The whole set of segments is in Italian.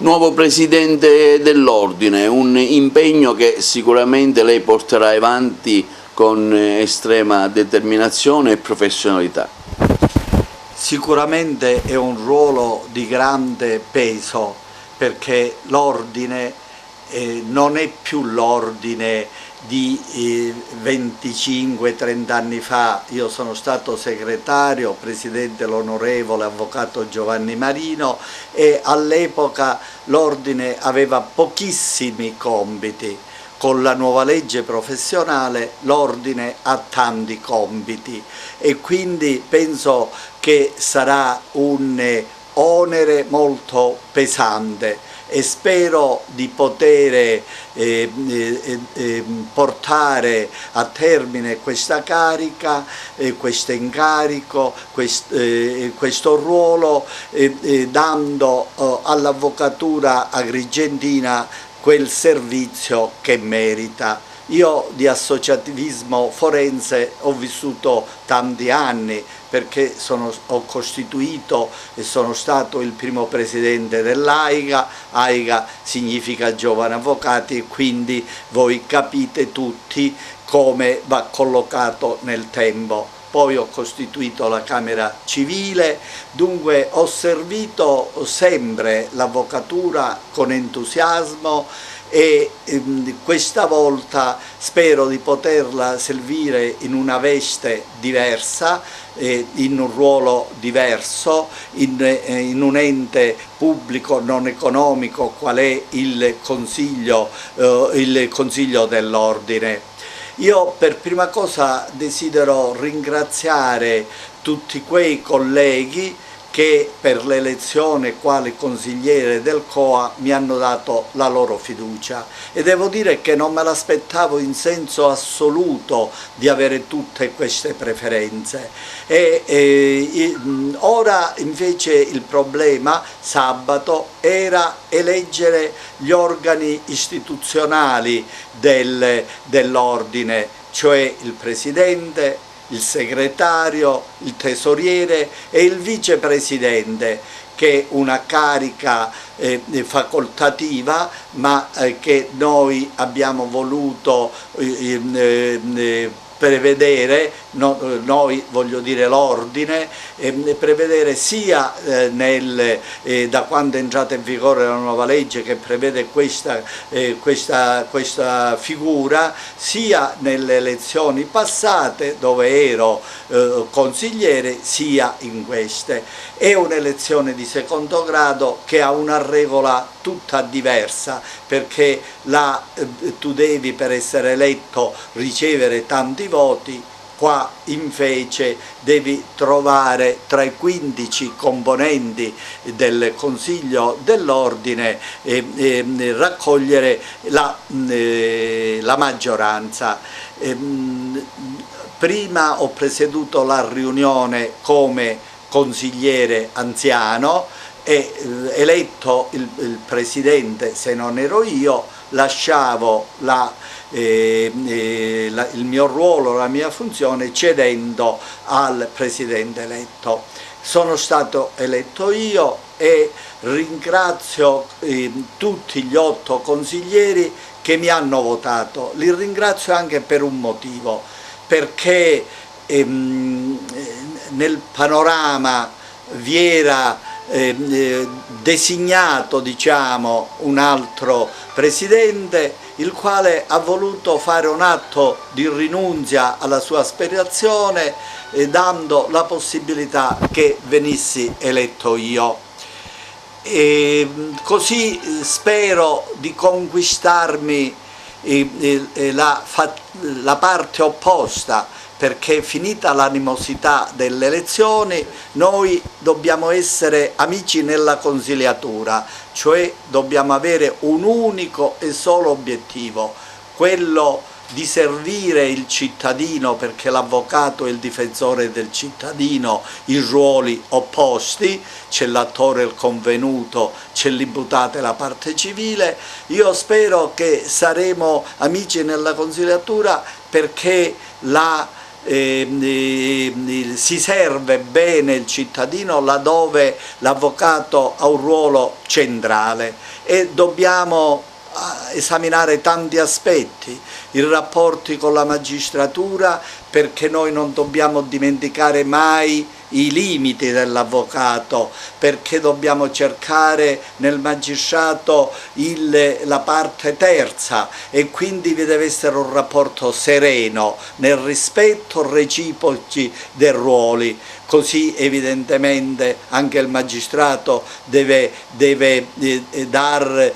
Nuovo Presidente dell'Ordine, un impegno che sicuramente lei porterà avanti con estrema determinazione e professionalità. Sicuramente è un ruolo di grande peso, perché l'Ordine non è più l'Ordine di 25-30 anni fa. Io sono stato segretario, presidente l'onorevole avvocato Giovanni Marino, e all'epoca l'Ordine aveva pochissimi compiti. Con la nuova legge professionale l'Ordine ha tanti compiti e quindi penso che sarà un onere molto pesante e spero di poter portare a termine questa carica, questo incarico, questo ruolo, dando all'avvocatura agrigentina quel servizio che merita. Io di associativismo forense ho vissuto tanti anni, perché ho costituito e sono stato il primo presidente dell'AIGA. AIGA significa Giovani Avvocati, e quindi voi capite tutti come va collocato nel tempo. Poi ho costituito la Camera Civile, dunque ho servito sempre l'avvocatura con entusiasmo e questa volta spero di poterla servire in una veste diversa, in un ruolo diverso, in un ente pubblico non economico qual è il Consiglio dell'Ordine. Io per prima cosa desidero ringraziare tutti quei colleghi che per l'elezione quale consigliere del COA mi hanno dato la loro fiducia, e devo dire che non me l'aspettavo in senso assoluto di avere tutte queste preferenze. Ora invece il problema sabato era eleggere gli organi istituzionali dell'Ordine, cioè il Presidente, il segretario, il tesoriere e il vicepresidente, che è una carica facoltativa, ma che noi abbiamo voluto prevedere, noi voglio dire l'Ordine, prevedere sia da quando è entrata in vigore la nuova legge che prevede questa figura, sia nelle elezioni passate dove ero consigliere, sia in queste. È un'elezione di secondo grado che ha una regola tutta diversa, perché tu devi, per essere eletto, ricevere tanti voti. Qua invece devi trovare tra i 15 componenti del Consiglio dell'Ordine e raccogliere la maggioranza. Prima ho presieduto la riunione come consigliere anziano e eletto il presidente, se non ero io, lasciavo il mio ruolo, la mia funzione, cedendo al presidente eletto. Sono stato eletto io e ringrazio tutti gli 8 consiglieri che mi hanno votato. Li ringrazio anche per un motivo, perché nel panorama vi era designato, diciamo, un altro presidente, il quale ha voluto fare un atto di rinunzia alla sua aspirazione, dando la possibilità che venissi eletto io. E così spero di conquistarmi la parte opposta, perché finita l'animosità delle elezioni noi dobbiamo essere amici nella consigliatura, cioè dobbiamo avere un unico e solo obiettivo, quello di servire il cittadino, perché l'avvocato è il difensore del cittadino, i ruoli opposti, c'è l'attore e il convenuto, c'è l'imputato e la parte civile. Io spero che saremo amici nella consigliatura, perché si serve bene il cittadino laddove l'avvocato ha un ruolo centrale e dobbiamo esaminare tanti aspetti, i rapporti con la magistratura, perché noi non dobbiamo dimenticare mai i limiti dell'avvocato, perché dobbiamo cercare nel magistrato la parte terza e quindi vi deve essere un rapporto sereno nel rispetto reciproci dei ruoli. Così evidentemente anche il magistrato deve dar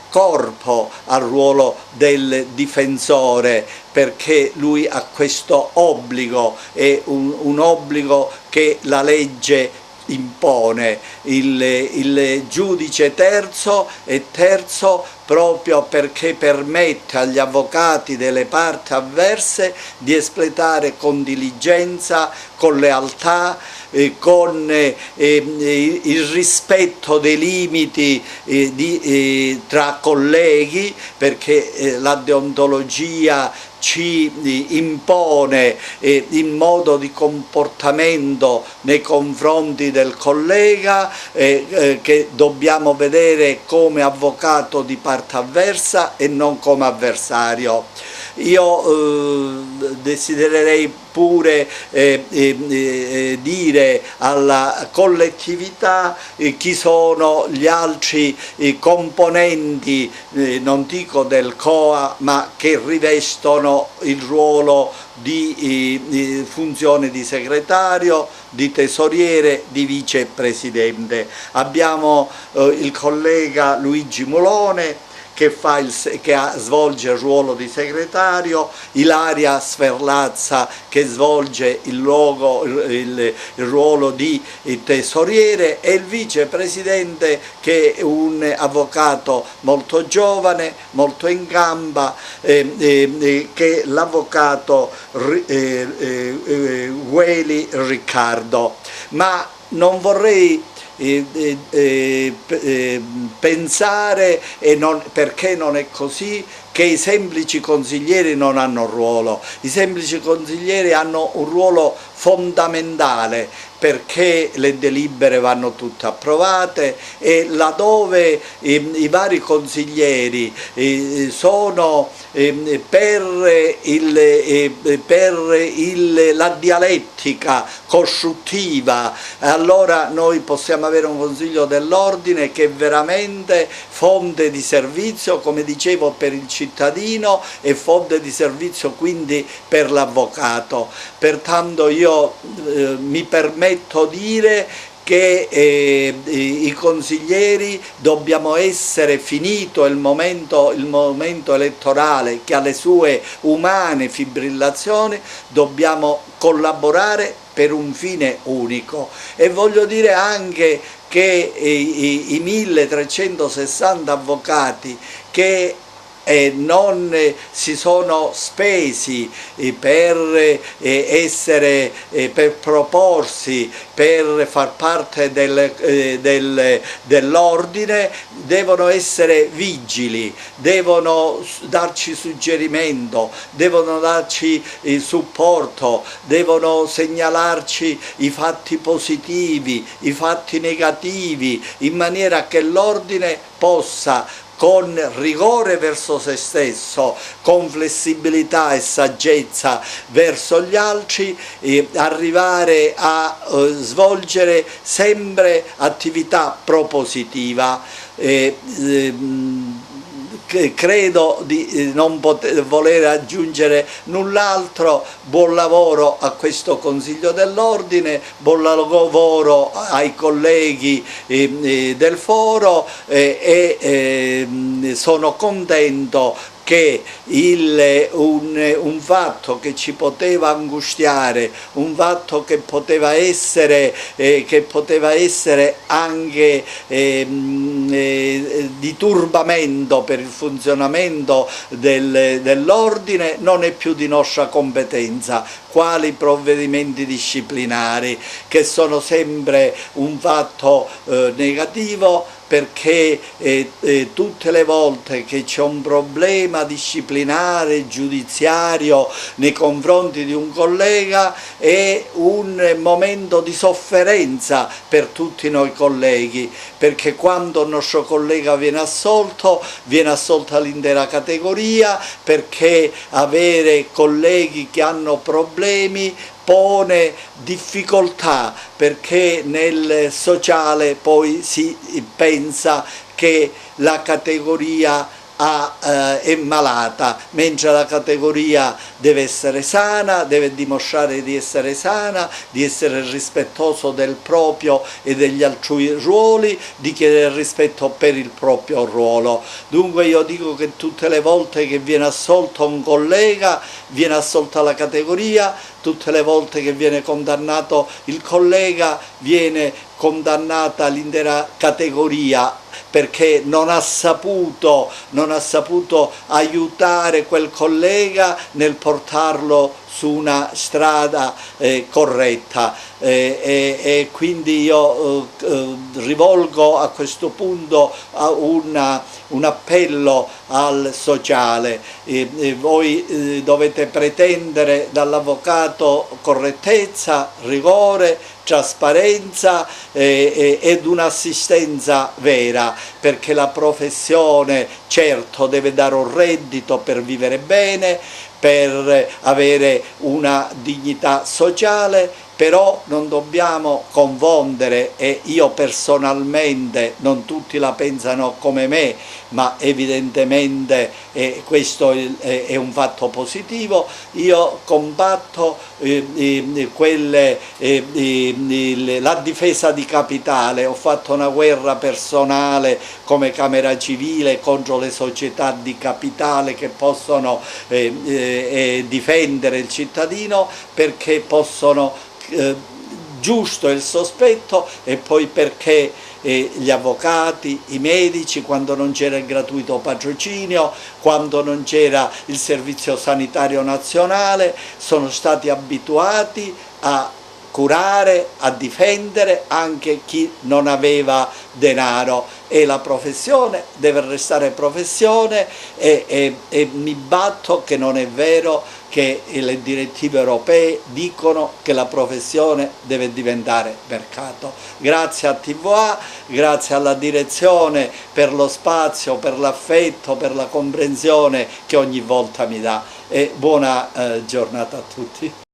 corpo al ruolo del difensore, perché lui ha questo obbligo, è un obbligo che la legge impone. Il giudice terzo è terzo proprio perché permette agli avvocati delle parti avverse di espletare con diligenza, con lealtà, con il rispetto dei limiti tra colleghi, perché la deontologia ci impone il modo di comportamento nei confronti del collega che dobbiamo vedere come avvocato di parte avversa e non come avversario. Io desidererei pure dire alla collettività chi sono gli altri componenti, non dico del COA, ma che rivestono il ruolo di funzione di segretario, di tesoriere, di vicepresidente. Abbiamo il collega Luigi Mulone che svolge il ruolo di segretario, Ilaria Sferlazza che svolge il ruolo di tesoriere e il vicepresidente che è un avvocato molto giovane, molto in gamba, che è l'avvocato Gueli Riccardo. Ma non vorrei pensare, perché non è così, che i semplici consiglieri non hanno ruolo. I semplici consiglieri hanno un ruolo fondamentale, perché le delibere vanno tutte approvate e laddove i vari consiglieri sono per la dialettica costruttiva, allora noi possiamo avere un Consiglio dell'Ordine che è veramente fonte di servizio, come dicevo, per il cittadino e fonte di servizio quindi per l'avvocato. Pertanto io mi permetto di dire che i consiglieri dobbiamo essere, finito il momento elettorale che ha le sue umane fibrillazioni, dobbiamo collaborare per un fine unico. E voglio dire anche che i 1360 avvocati che non si sono spesi per proporsi, per far parte dell'ordine, devono essere vigili, devono darci suggerimento, devono darci il supporto, devono segnalarci i fatti positivi, i fatti negativi, in maniera che l'ordine possa, con rigore verso se stesso, con flessibilità e saggezza verso gli altri, arrivare a svolgere sempre attività propositiva. Credo di non voler aggiungere null'altro. Buon lavoro a questo Consiglio dell'Ordine, buon lavoro ai colleghi del foro e sono contento che un fatto che ci poteva angustiare, un fatto che poteva essere anche di turbamento per il funzionamento dell'ordine, non è più di nostra competenza. Quali provvedimenti disciplinari, che sono sempre un fatto negativo, perché tutte le volte che c'è un problema disciplinare, giudiziario nei confronti di un collega è un momento di sofferenza per tutti noi colleghi, perché quando il nostro collega viene assolta l'intera categoria, perché avere colleghi che hanno problemi pone difficoltà, perché nel sociale poi si pensa che la categoria è malata, mentre la categoria deve essere sana, deve dimostrare di essere sana, di essere rispettoso del proprio e degli altrui ruoli, di chiedere rispetto per il proprio ruolo. Dunque io dico che tutte le volte che viene assolto un collega, viene assolta la categoria, tutte le volte che viene condannato il collega, viene condannata l'intera categoria, perché non ha saputo aiutare quel collega nel portarlo su una strada corretta, e quindi io rivolgo a questo punto un appello al sociale. Voi dovete pretendere dall'avvocato correttezza, rigore, trasparenza ed un'assistenza vera, perché la professione certo deve dare un reddito per vivere bene, per avere una dignità sociale, però non dobbiamo confondere, e io personalmente, non tutti la pensano come me, ma evidentemente questo è un fatto positivo, io combatto la difesa di capitale, ho fatto una guerra personale come Camera Civile contro le società di capitale che possono difendere il cittadino, perché possono giusto il sospetto, e poi perché gli avvocati, i medici, quando non c'era il gratuito patrocinio, quando non c'era il servizio sanitario nazionale, sono stati abituati a curare, a difendere anche chi non aveva denaro, e la professione deve restare professione, e mi batto che non è vero che le direttive europee dicono che la professione deve diventare mercato. Grazie a TVA, grazie alla direzione per lo spazio, per l'affetto, per la comprensione che ogni volta mi dà, e buona giornata a tutti.